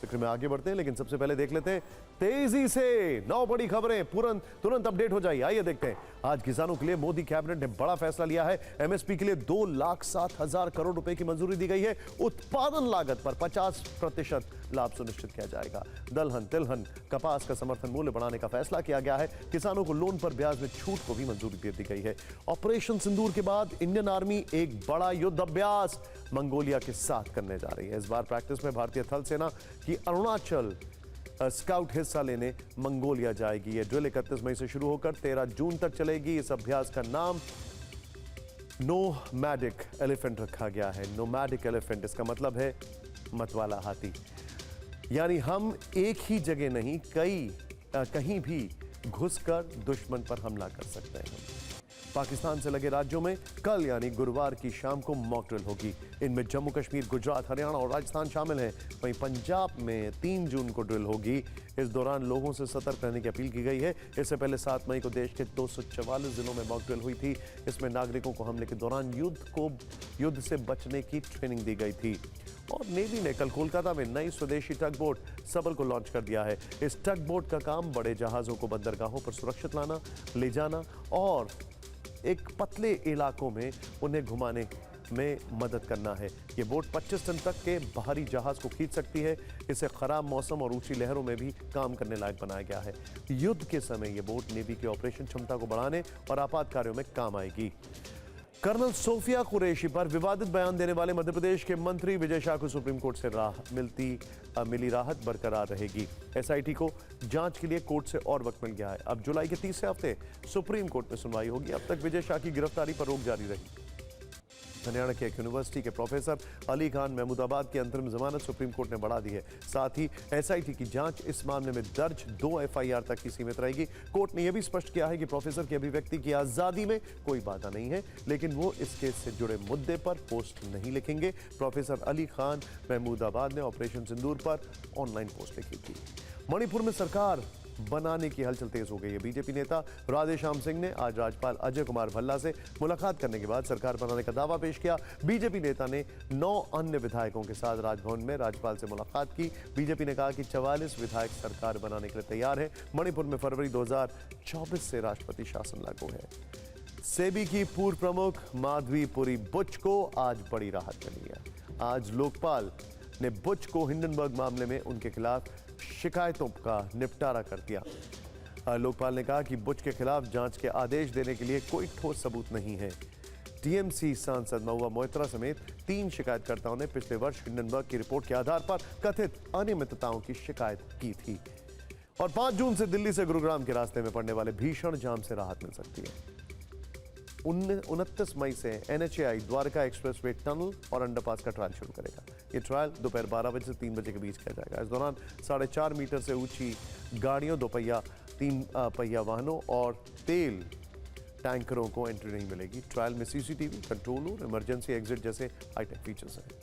फिक्र में आगे बढ़ते हैं, लेकिन सबसे पहले देख लेते हैं तेजी से 9 बड़ी खबरें तुरंत अपडेट हो जाइए। आइए देखते हैं आज किसानों के लिए मोदी कैबिनेट ने बड़ा फैसला लिया है। एमएसपी के लिए 2,07,000 करोड़ रुपए की मंजूरी दी गई है। उत्पादन लागत पर 50% लाभ सुनिश्चित किया जाएगा। दलहन, तिलहन, कपास का समर्थन मूल्य बढ़ाने का फैसला किया गया है। किसानों को लोन पर ब्याज में छूट को भी मंजूरी दे दी गई है। ऑपरेशन सिंदूर के बाद इंडियन आर्मी एक बड़ा युद्ध अभ्यास मंगोलिया के साथ करने जा रही है। इस बार प्रैक्टिस में भारतीय थल सेना की अरुणाचल स्काउट हिस्सा लेने मंगोलिया जाएगी। यह ड्रिल 31 मई से शुरू होकर 13 जून तक चलेगी। इस अभ्यास का नाम नोमैडिक एलिफेंट रखा गया है। नोमैडिक एलिफेंट, इसका मतलब है मतवाला हाथी, यानी हम एक ही जगह नहीं कहीं भी घुसकर दुश्मन पर हमला कर सकते हैं। पाकिस्तान से लगे राज्यों में कल यानी गुरुवार की शाम को मॉक ड्रिल होगी। इनमें जम्मू कश्मीर, गुजरात, हरियाणा और राजस्थान शामिल हैं। वहीं पंजाब में 3 जून को ड्रिल होगी। इस दौरान लोगों से सतर्क रहने की अपील की गई है। इससे पहले 7 मई को देश के 244 जिलों में मॉक ड्रिल हुई थी। इसमें नागरिकों को हमले के दौरान युद्ध से बचने की ट्रेनिंग दी गई थी। और नेवी ने कल कोलकाता में नई स्वदेशी टग बोट सबल को लॉन्च कर दिया है। इस टग बोट का काम बड़े जहाजों को बंदरगाहों पर सुरक्षित लाना, ले जाना और एक पतले इलाकों में उन्हें घुमाने में मदद करना है। ये बोट 25 टन तक के बाहरी जहाज को खींच सकती है। इसे खराब मौसम और ऊंची लहरों में भी काम करने लायक बनाया गया है। युद्ध के समय ये बोट नेवी की ऑपरेशन क्षमता को बढ़ाने और आपात कार्यों में काम आएगी। कर्नल सोफिया कुरैशी पर विवादित बयान देने वाले मध्य प्रदेश के मंत्री विजय शाह को सुप्रीम कोर्ट से मिली राहत बरकरार रहेगी। एसआईटी को जांच के लिए कोर्ट से और वक्त मिल गया है। अब जुलाई के तीसरे हफ्ते सुप्रीम कोर्ट में सुनवाई होगी। अब तक विजय शाह की गिरफ्तारी पर रोक जारी रही। हरियाणा के एक यूनिवर्सिटी के प्रोफेसर अली खान महमूदाबाद की अंतरिम जमानत सुप्रीम कोर्ट ने बढ़ा दी है। साथ ही एसआईटी की जांच इस मामले में दर्ज 2 एफआईआर तक ही सीमित रहेगी। कोर्ट ने यह भी स्पष्ट किया है कि प्रोफेसर की अभिव्यक्ति की आजादी में कोई बाधा नहीं है, लेकिन वो इस केस से जुड़े मुद्दे पर पोस्ट नहीं लिखेंगे। प्रोफेसर अली खान महमूदाबाद ने ऑपरेशन सिंदूर पर ऑनलाइन पोस्ट लिखी थी। मणिपुर में सरकार बनाने की हलचल तेज हो गई है। बीजेपी नेता राधेश्याम सिंह ने आज राज्यपाल अजय कुमार भल्ला से मुलाकात करने के बाद सरकार बनाने का दावा पेश किया। बीजेपी नेता ने 9 अन्य विधायकों के साथ राजभवन में राज्यपाल से मुलाकात की। बीजेपी ने कहा कि 44 विधायक सरकार बनाने के लिए तैयार है। मणिपुर में फरवरी 2024 से राष्ट्रपति शासन लागू है। सेबी की पूर्व प्रमुख माधवीपुरी बुच को आज बड़ी राहत मिली है। आज लोकपाल ने बुच को हिंडनबर्ग मामले में उनके खिलाफ शिकायतों का निपटारा कर दिया। लोकपाल ने कहा कि बुच के खिलाफ जांच के आदेश देने के लिए कोई ठोस सबूत नहीं है। टीएमसी सांसद महुआ मोइत्रा समेत 3 शिकायतकर्ताओं ने पिछले वर्ष हिंडनबर्ग की रिपोर्ट के आधार पर कथित अनियमितताओं की शिकायत की थी। और 5 जून से दिल्ली से गुरुग्राम के रास्ते में पड़ने वाले भीषण जाम से राहत मिल सकती है। 29 मई से एनएचएआई द्वारका एक्सप्रेसवे टनल और अंडरपास का ट्रायल शुरू करेगा। ये ट्रायल दोपहर 12 बजे से 3 बजे के बीच किया जाएगा। इस दौरान 4.5 मीटर से ऊंची गाड़ियों, 2 पहिया, 3 पहिया वाहनों और तेल टैंकरों को एंट्री नहीं मिलेगी। ट्रायल में CCTV, control room, emergency exit जैसे हाईटेक फीचर्स हैं।